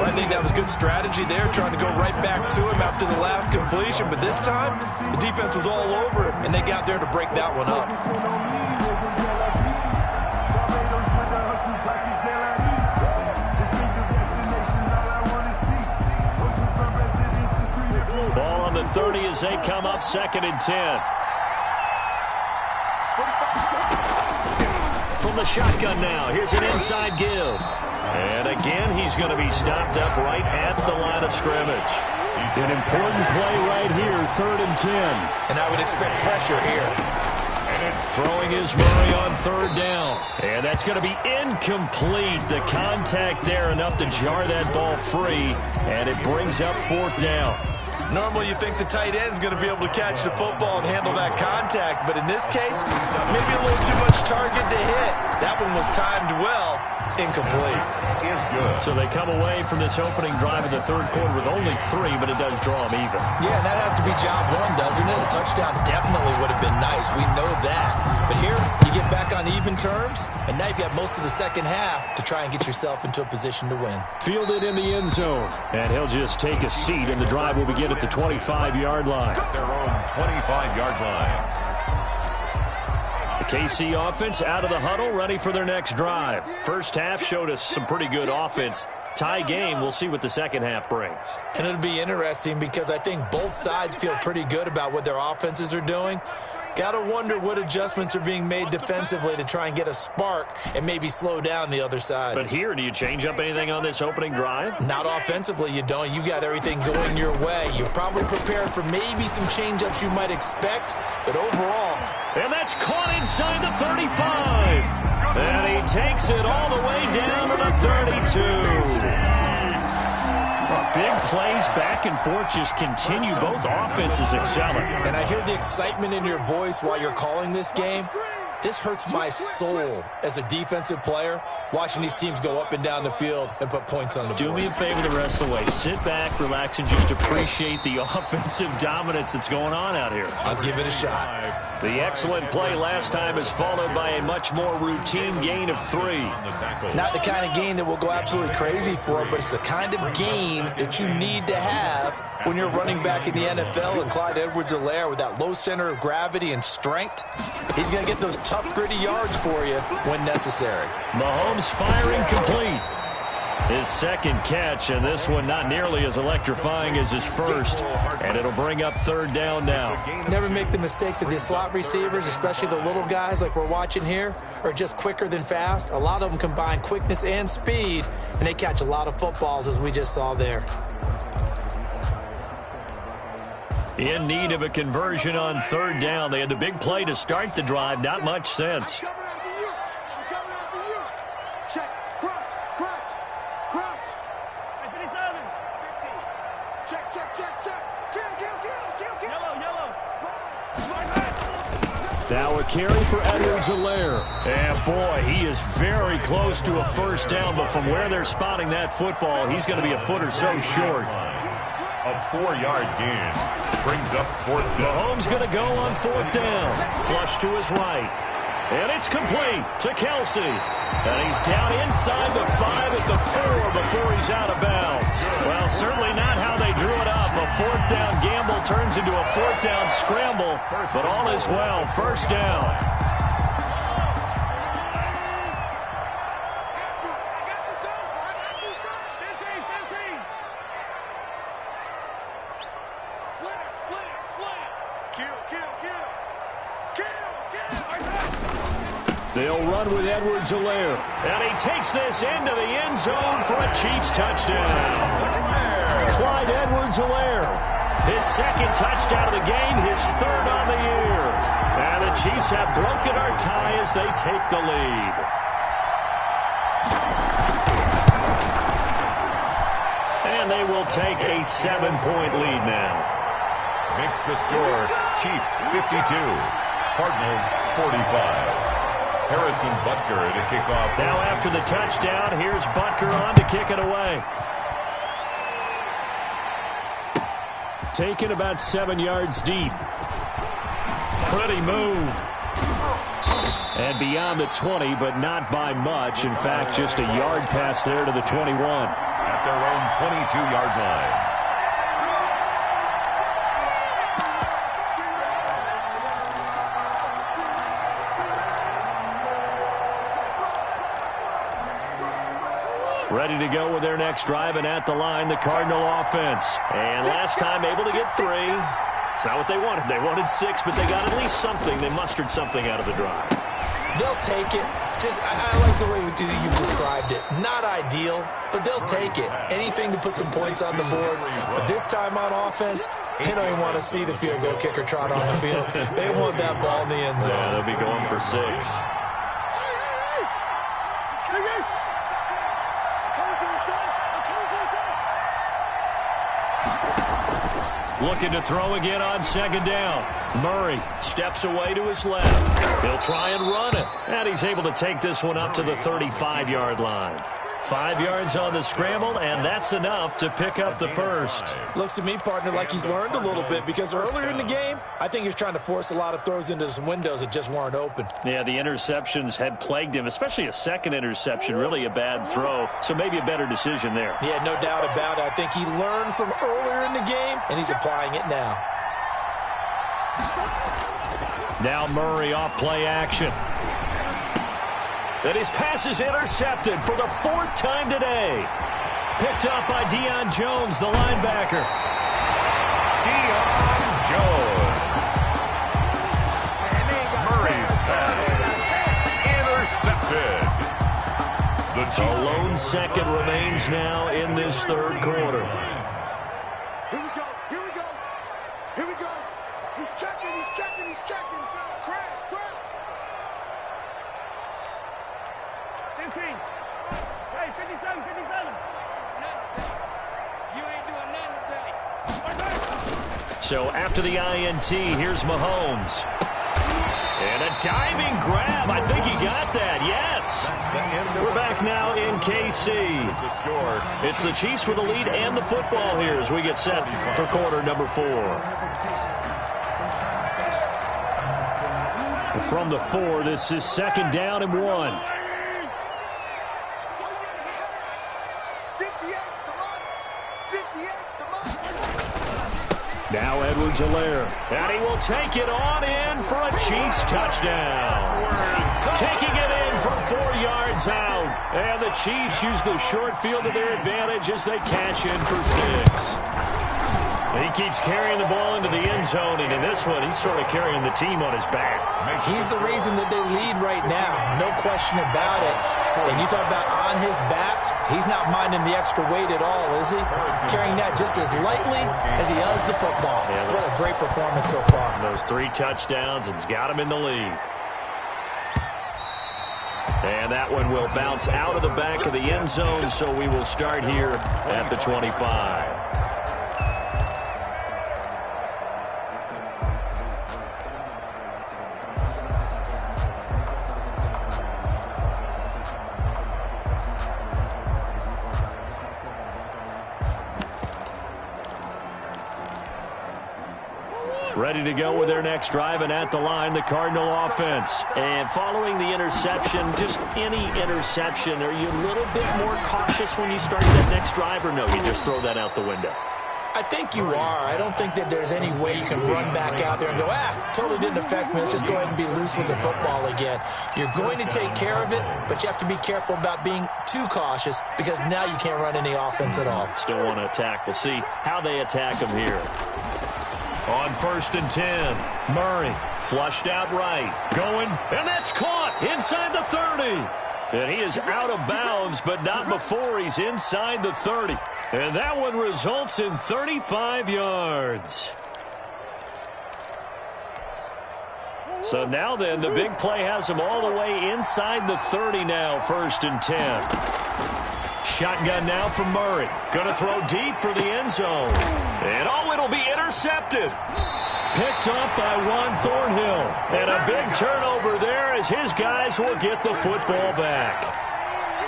I think that was good strategy there, trying to go right back to him after the last completion. But this time, the defense was all over him, and they got there to break that one up. Ball on the 30 as they come up 2nd and 10. From the shotgun now, here's an inside give. And again, he's going to be stopped up right at the line of scrimmage. An important play right here, 3rd and 10. And I would expect pressure here. Throwing is Murray on 3rd down. And that's going to be incomplete. The contact there enough to jar that ball free. And it brings up 4th down. Normally you think the tight end's going to be able to catch the football and handle that contact, but in this case, maybe a little too much target to hit. That one was timed well, incomplete. So they come away from this opening drive in the 3rd quarter with only 3, but it does draw them even. Yeah, and that has to be job 1, doesn't it? A touchdown definitely would have been nice. We know that. But here, you get back on even terms, and now you've got most of the second half to try and get yourself into a position to win. Fielded in the end zone. And he'll just take a seat, and the drive will begin at the 25-yard line. Their own 25-yard line. The KC offense out of the huddle, ready for their next drive. First half showed us some pretty good offense. Tie game, we'll see what the second half brings. And it'll be interesting because I think both sides feel pretty good about what their offenses are doing. Got to wonder what adjustments are being made defensively to try and get a spark and maybe slow down the other side. But here, do you change up anything on this opening drive? Not offensively, you don't. You got everything going your way. You're probably prepared for maybe some change-ups you might expect, but overall. And that's caught inside the 35. And he takes it all the way down to the 32. Big plays back and forth just continue. Both offenses excelling. And I hear the excitement in your voice while you're calling this game. This hurts my soul as a defensive player, watching these teams go up and down the field and put points on the board. Do me a favor the rest of the way. Sit back, relax, and just appreciate the offensive dominance that's going on out here. I'll give it a shot. The excellent play last time is followed by a much more routine gain of 3. Not the kind of gain that will go absolutely crazy for, but it's the kind of gain that you need to have when you're running back in the NFL. And Clyde Edwards-Helaire, with that low center of gravity and strength, he's going to get those tough, gritty yards for you when necessary. Mahomes firing complete. His second catch, and this one not nearly as electrifying as his first. And it'll bring up 3rd down now. Never make the mistake that the slot receivers, especially the little guys like we're watching here, are just quicker than fast. A lot of them combine quickness and speed, and they catch a lot of footballs, as we just saw there. In need of a conversion on 3rd down. They had the big play to start the drive. Not much sense. Now a carry for Edwards-Helaire. And boy, he is very close to a first down, but from where they're spotting that football, he's going to be a foot or so short. A 4-yard gain brings up 4th down. Mahomes going to go on 4th down. Flush to his right. And it's complete to Kelsey. And he's down inside the 5 at the 4 before he's out of bounds. Well, certainly not how they drew it up. A 4th down gamble turns into a 4th down scramble. But all is well. First down. They'll run with Edwards-Helaire. And he takes this into the end zone for a Chiefs touchdown. Clyde Edwards-Helaire. His second touchdown of the game, his 3rd on the year. And the Chiefs have broken our tie as they take the lead. And they will take a 7-point lead now. Makes the score Chiefs 52, Cardinals 45. Harrison Butker to kick off. Now after the touchdown, here's Butker on to kick it away. Taken about 7 yards deep. Pretty move. And beyond the 20, but not by much. In fact, just a yard pass there to the 21. At their own 22-yard line. Ready to go with their next drive, and at the line, the Cardinal offense. And last time able to get 3. It's not what they wanted. They wanted 6, but they got at least something. They mustered something out of the drive. They'll take it. I like the way you've described it. Not ideal, but they'll take it. Anything to put some points on the board. But this time on offense, they don't even want to see the field goal kicker trot on the field. They want that ball in the end zone. Yeah, they'll be going for 6. Looking to throw again on 2nd down. Murray steps away to his left. He'll try and run it. And he's able to take this one up to the 35-yard line. 5 yards on the scramble, and that's enough to pick up the first. Looks to me, partner, like he's learned a little bit, because earlier in the game, I think he was trying to force a lot of throws into some windows that just weren't open. Yeah, the interceptions had plagued him, especially a second interception, really a bad throw. So maybe a better decision there. Yeah, no doubt about it. I think he learned from earlier in the game, and he's applying it now. Now Murray off play action. And his pass is intercepted for the 4th time today. Picked up by Deion Jones, the linebacker. Deion Jones. Murray's pass intercepted. A lone second remains now in this 3rd quarter. Here we go. Here we go. He's checking. Crash. 15. Hey, 57. You ain't doing nothing today. So after the INT, here's Mahomes. And a diving grab. I think he got that. Yes. We're back now in KC. It's the Chiefs with the lead and the football here as we get set for quarter number 4. From the 4, this is 2nd down and 1. Now Edwards-Helaire, and he will take it on in for a Chiefs touchdown. Taking it in from 4 yards out. And the Chiefs use the short field to their advantage as they cash in for 6. He keeps carrying the ball into the end zone, and in this one, he's sort of carrying the team on his back. He's the reason that they lead right now, no question about it. And you talk about on his back, he's not minding the extra weight at all, is he? Carrying that just as lightly as he does the football. Yeah, what a great performance so far. Those 3 touchdowns, and it's got him in the lead. And that one will bounce out of the back of the end zone, so we will start here at the 25. Ready to go with their next drive, and at the line, the Cardinal offense. And following the interception, just any interception, are you a little bit more cautious when you start that next drive, or no, you just throw that out the window? I think you are. I don't think that there's any way you can run back out there and go, totally didn't affect me. Let's just go ahead and be loose with the football again. You're going to take care of it, but you have to be careful about being too cautious because now you can't run any offense at all. Still want to attack. We'll see how they attack him here. On 1st and 10, Murray flushed out right. Going, and that's caught inside the 30. And he is out of bounds, but not before he's inside the 30. And that one results in 35 yards. So now then, the big play has him all the way inside the 30 now, 1st and 10. Shotgun now from Murray. Going to throw deep for the end zone. And it'll be intercepted. Picked up by Juan Thornhill. And a big turnover there as his guys will get the football back.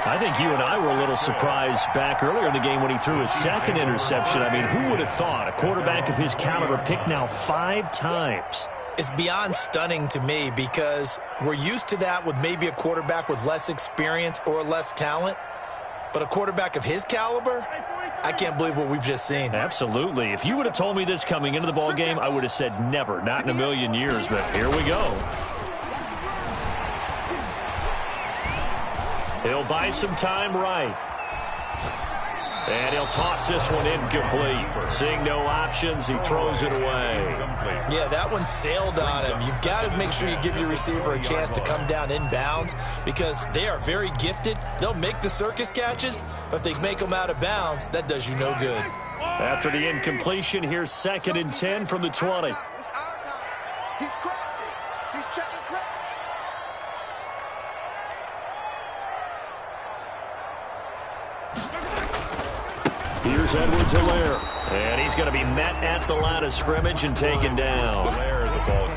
I think you and I were a little surprised back earlier in the game when he threw his second interception. I mean, who would have thought a quarterback of his caliber picked now 5 times? It's beyond stunning to me because we're used to that with maybe a quarterback with less experience or less talent. But a quarterback of his caliber, I can't believe what we've just seen. Absolutely. If you would have told me this coming into the ball game, I would have said never, not in a million years. But here we go. He'll buy some time right. And he'll toss this one incomplete. Seeing no options, he throws it away. Yeah, that one sailed on him. You've got to make sure you give your receiver a chance to come down inbounds because they are very gifted. They'll make the circus catches, but if they make them out of bounds, that does you no good. After the incompletion, here's 2nd and 10 from the 20. He's crashing. He's checking crash. Here's Edwards-Helaire. And he's going to be met at the line of scrimmage and taken down.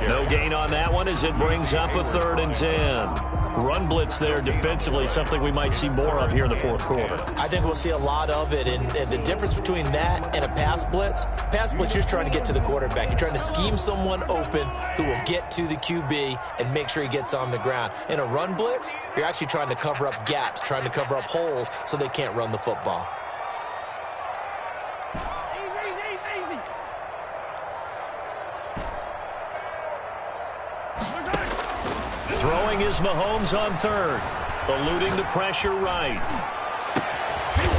No gain on that one as it brings up a 3rd and 10. Run blitz there defensively, something we might see more of here in the 4th quarter. I think we'll see a lot of it, and the difference between that and a pass blitz, you're just trying to get to the quarterback. You're trying to scheme someone open who will get to the QB and make sure he gets on the ground. In a run blitz, you're actually trying to cover up gaps, trying to cover up holes so they can't run the football. Throwing is Mahomes on 3rd. Eluding the pressure right.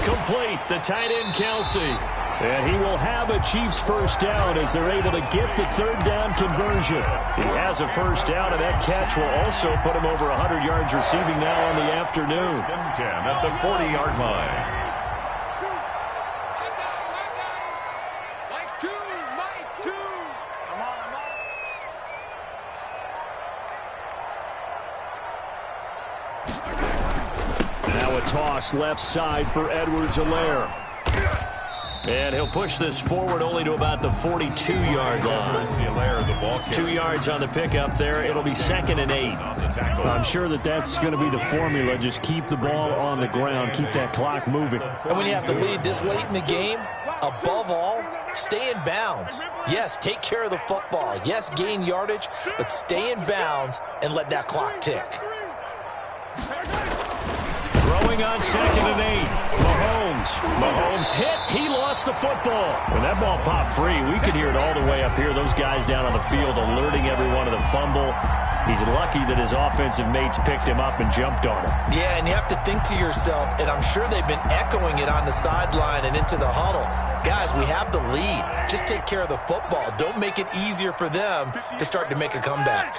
Complete. The tight end, Kelsey. And he will have a Chiefs first down as they're able to get the 3rd down conversion. He has a first down, and that catch will also put him over 100 yards receiving now on the afternoon. 10 at the 40-yard line. Toss left side for Edwards-Helaire. And he'll push this forward only to about the 42-yard line. 2 yards on the pickup there. It'll be 2nd and 8. I'm sure that's going to be the formula. Just keep the ball on the ground. Keep that clock moving. And when you have to lead this late in the game, above all, stay in bounds. Yes, take care of the football. Yes, gain yardage, but stay in bounds and let that clock tick. Throwing on 2nd and 8. Mahomes hit. He lost the football. When that ball popped free, we could hear it all the way up here. Those guys down on the field alerting everyone of the fumble. He's lucky that his offensive mates picked him up and jumped on him. Yeah, and you have to think to yourself, and I'm sure they've been echoing it on the sideline and into the huddle. Guys, we have the lead. Just take care of the football. Don't make it easier for them to start to make a comeback.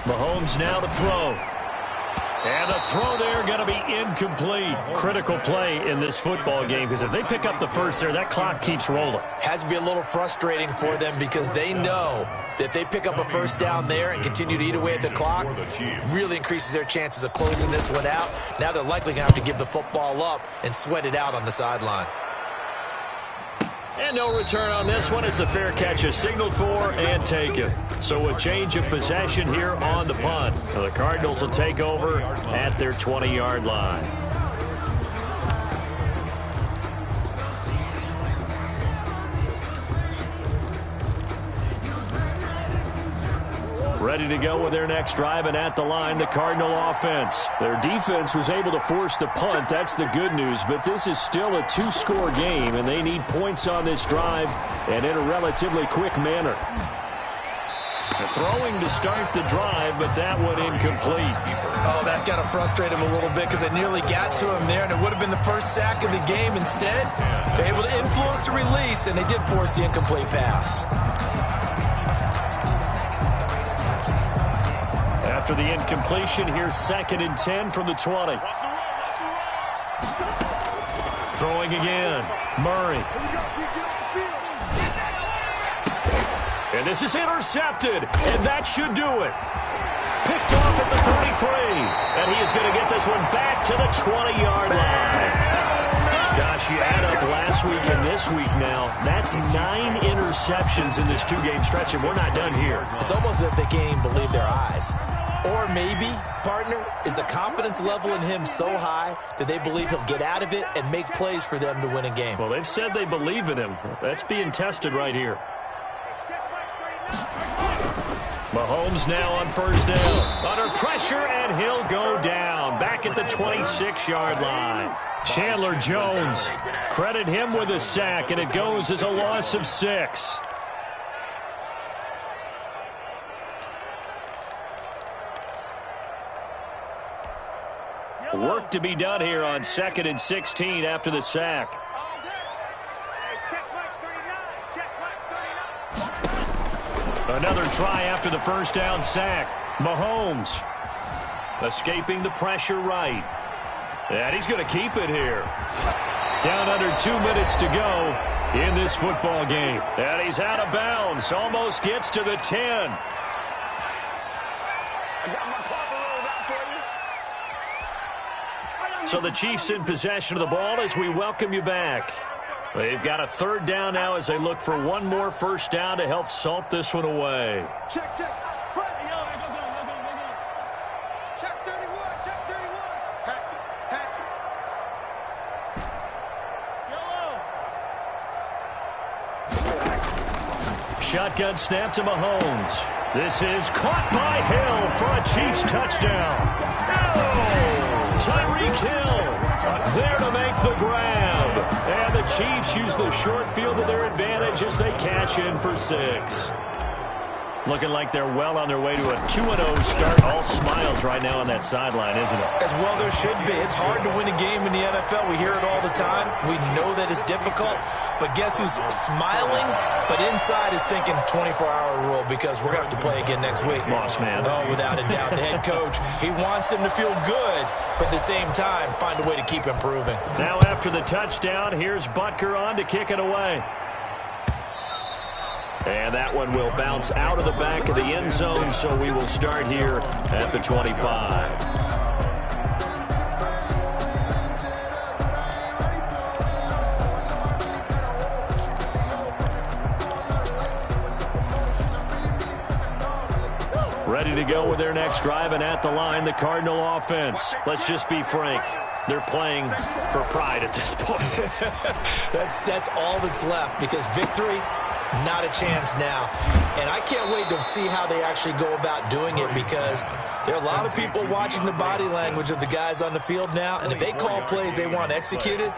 Mahomes now to throw. And the throw there going to be incomplete. Critical play in this football game because if they pick up the first there, that clock keeps rolling. Has to be a little frustrating for them because they know that if they pick up a first down there and continue to eat away at the clock, really increases their chances of closing this one out. Now they're likely going to have to give the football up and sweat it out on the sideline. And no return on this one as the fair catch is signaled for and taken. So a change of possession here on the punt. Now the Cardinals will take over at their 20-yard line. Ready to go with their next drive, and at the line, the Cardinal offense. Their defense was able to force the punt. That's the good news, but this is still a two-score game, and they need points on this drive and in a relatively quick manner. Throwing to start the drive, but that one incomplete. Oh, that's got to frustrate him a little bit because they nearly got to him there, and it would have been the first sack of the game. Instead, they're able to influence the release, and they did force the incomplete pass. After the incompletion, here's 2nd and 10 from the 20. Throwing again. Murray. And this is intercepted, and that should do it. Picked off at the 33, and he is going to get this one back to the 20-yard line. Gosh, you add up last week and this week now, that's 9 interceptions in this two-game stretch, and we're not done here. It's almost as if they can't even believe their eyes. Or maybe, partner, is the confidence level in him so high that they believe he'll get out of it and make plays for them to win a game. Well, they've said they believe in him. That's being tested right here. Mahomes now on first down. Under pressure, and he'll go down. Back at the 26-yard line. Chandler Jones. Credit him with a sack, and it goes as a loss of 6. Work to be done here on 2nd and 16 after the sack. Another try after the first down sack. Mahomes escaping the pressure right. And he's going to keep it here. Down under 2 minutes to go in this football game. And he's out of bounds. Almost gets to the 10. So the Chiefs in possession of the ball as we welcome you back. They've got a 3rd down now as they look for one more first down to help salt this one away. Check. Check 31. Patch it. Shotgun snap to Mahomes. This is caught by Hill for a Chiefs touchdown. Tyreek Hill there to make the grab. And the Chiefs use the short field to their advantage as they cash in for 6. Looking like they're well on their way to a 2-0 start. All smiles right now on that sideline, isn't it? As well there should be. It's hard to win a game in the NFL. We hear it all the time. We know that it's difficult. But guess who's smiling? But inside is thinking 24-hour rule because we're going to have to play again next week. Boss man. Oh, without a doubt. The head coach, he wants them to feel good, but at the same time, find a way to keep improving. Now after the touchdown, here's Butker on to kick it away. And that one will bounce out of the back of the end zone, so we will start here at the 25. Ready to go with their next drive, and at the line, the Cardinal offense. Let's just be frank. They're playing for pride at this point. That's all that's left because victory, not a chance now. And I can't wait to see how they actually go about doing it because there are a lot of people watching the body language of the guys on the field now. And if they call plays they want executed,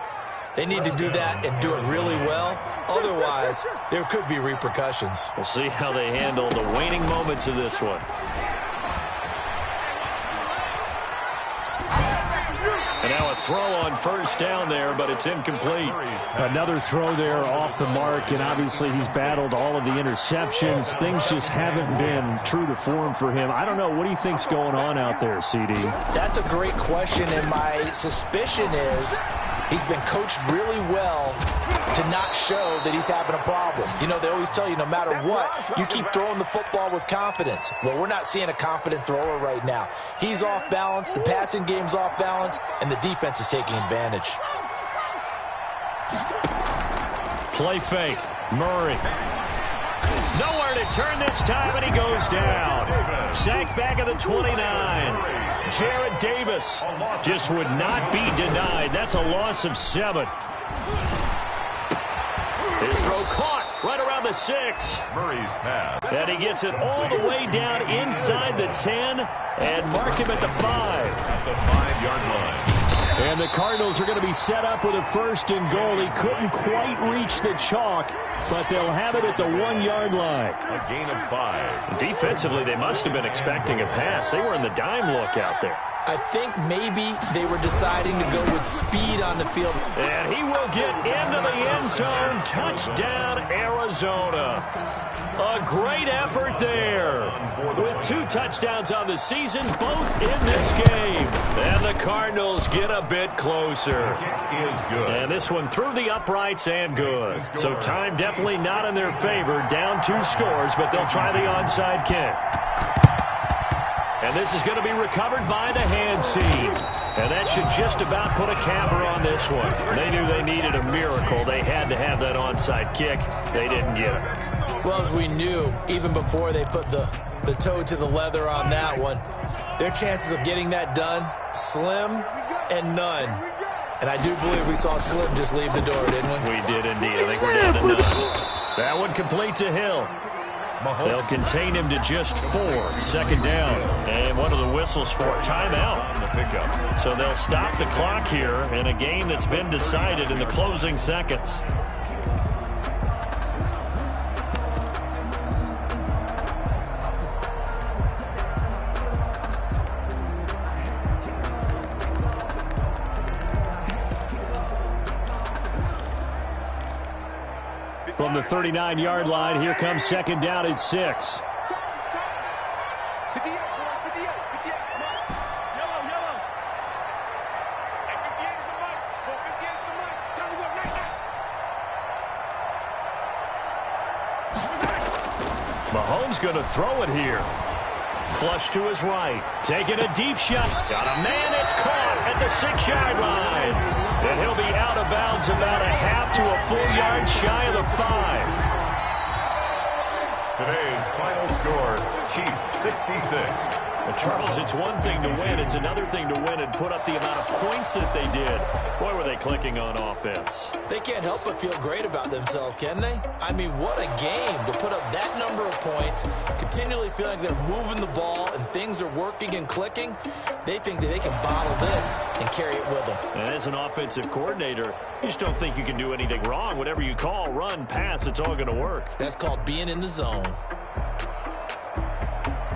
they need to do that and do it really well. Otherwise, there could be repercussions. We'll see how they handle the waning moments of this one. And now a throw on first down there, but it's incomplete. Another throw there off the mark, and obviously he's battled all of the interceptions. Things just haven't been true to form for him. I don't know. What do you think's going on out there, CD? That's a great question, and my suspicion is he's been coached really well to not show that he's having a problem. You know, they always tell you no matter what, you keep throwing the football with confidence. Well, we're not seeing a confident thrower right now. He's off balance, the passing game's off balance, and the defense is taking advantage. Play fake. Murray. Nowhere to turn this time, and he goes down. Sacked back at the 29. Jarrett Davis just would not be denied. That's a loss of 7. His throw caught right around the 6. Murray's pass. And he gets it all the way down inside the 10 and mark him at the 5. At the 5-yard line. And the Cardinals are going to be set up with a 1st and goal. He couldn't quite reach the chalk, but they'll have it at the 1-yard line. A gain of 5. Defensively, they must have been expecting a pass. They were in the dime look out there. I think maybe they were deciding to go with speed on the field. And he will get into the end zone. Touchdown, Arizona. A great effort there. With 2 touchdowns on the season, both in this game. And the Cardinals get a bit closer. Kick is good. And this one through the uprights and good. So time definitely not in their favor. Down 2 scores, but they'll try the onside kick. And this is going to be recovered by the hands team. And that should just about put a capper on this one. They knew they needed a miracle. They had to have that onside kick. They didn't get it. Well, as we knew, even before they put the toe to the leather on that one, their chances of getting that done, slim and none. And I do believe we saw Slim just leave the door, didn't we? We did indeed. I think we're down to none. That one complete to Hill. They'll contain him to just 4. 2nd down. And one of the whistles for a timeout. The pickup. So they'll stop the clock here in a game that's been decided in the closing seconds. From the 39-yard line, here comes 2nd down at 6. Mahomes going to throw it here. Flush to his right. Taking a deep shot. Got a man. It's caught at the 6-yard line. And he'll be out of bounds about a half to a full yard shy of the 5. Today's final score, Chiefs 66. Well, Charles, it's one thing to win. It's another thing to win and put up the amount of points that they did. Boy, were they clicking on offense. They can't help but feel great about themselves, can they? I mean, what a game to put up that number of points, continually feeling like they're moving the ball and things are working and clicking. They think that they can bottle this and carry it with them. And as an offensive coordinator, you just don't think you can do anything wrong. Whatever you call, run, pass, it's all going to work. That's called being in the zone.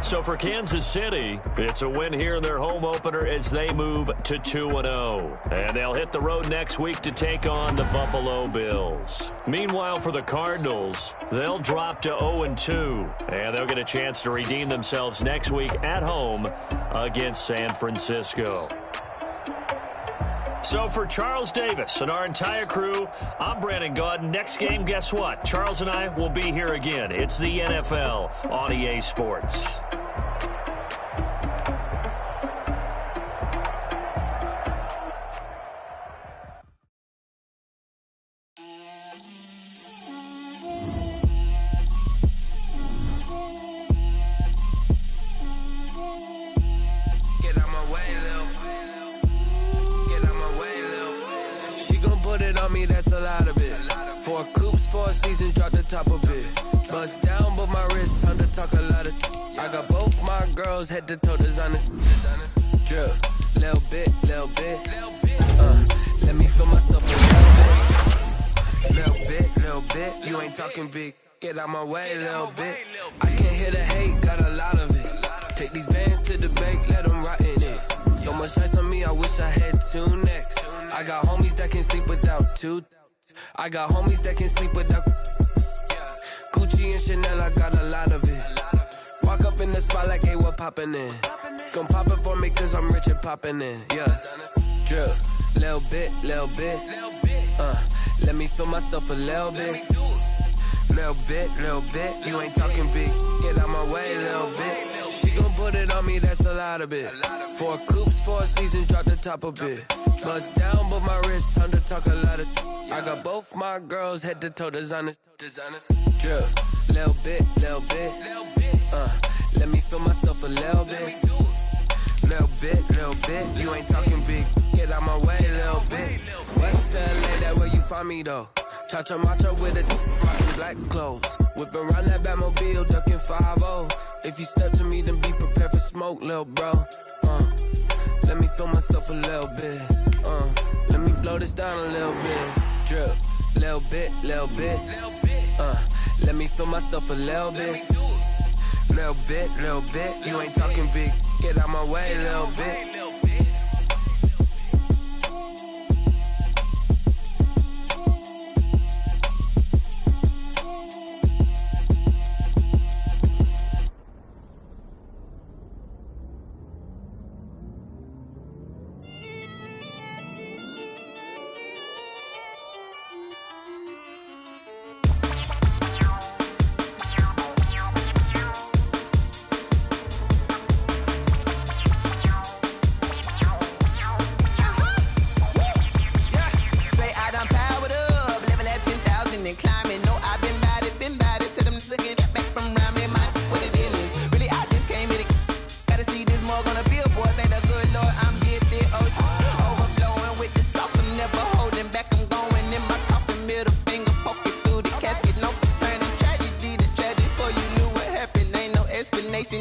So for Kansas City, it's a win here in their home opener as they move to 2-0. And they'll hit the road next week to take on the Buffalo Bills. Meanwhile, for the Cardinals, they'll drop to 0-2. And they'll get a chance to redeem themselves next week at home against San Francisco. So for Charles Davis and our entire crew, I'm Brandon Gaudin. Next game, guess what? Charles and I will be here again. It's the NFL on EA Sports. That's a lot of it. 4 coops, 4 seasons, drop the top of it. Bust down, but my wrist, time to talk a lot of. I got both my girls head to toe designer. Drip, little bit. Let me feel myself a little bit. You ain't talking big. Get out my way, little bit. I can't hear the hate, got a lot of it. Take these bands to the bank, let them rot in it. So much ice on me, I wish I had 2 necks. I got homies that can sleep without 2. I got homies that can sleep without Gucci and Chanel, I got a lot of it. Walk up in the spot like, hey, what poppin' in? Gon' pop it for me cause I'm rich and poppin' in. Yeah, drip, little bit. Let me feel myself a little bit. Little bit. You ain't talking big. Get out my way, little bit. She gon' put it on me, that's a lot of it. 4 coops, 4 seasons, drop the top a bit. Bust down, but my wrist, time to talk a lot of. I got both my girls head to toe designer. Drip, little bit. Let me feel myself a little bit. Little bit. You ain't talking big. Get out my way, little bit. West LA, that where you find me though. Cha-cha macha with a rockin' black clothes. Whippin' around that Batmobile, duckin' 5-0. If you step to me, then be prepared for smoke, lil' bro. Let me feel myself a little bit. Let me blow this down a little bit. Drip, little bit. Let me feel myself a little bit. Little bit. You ain't talking big. Get out my way, little bit.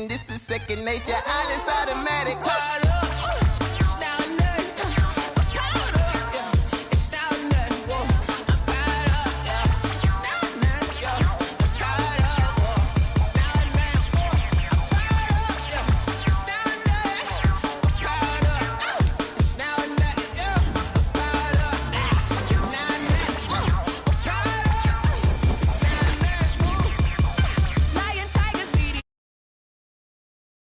This is second nature, all is automatic.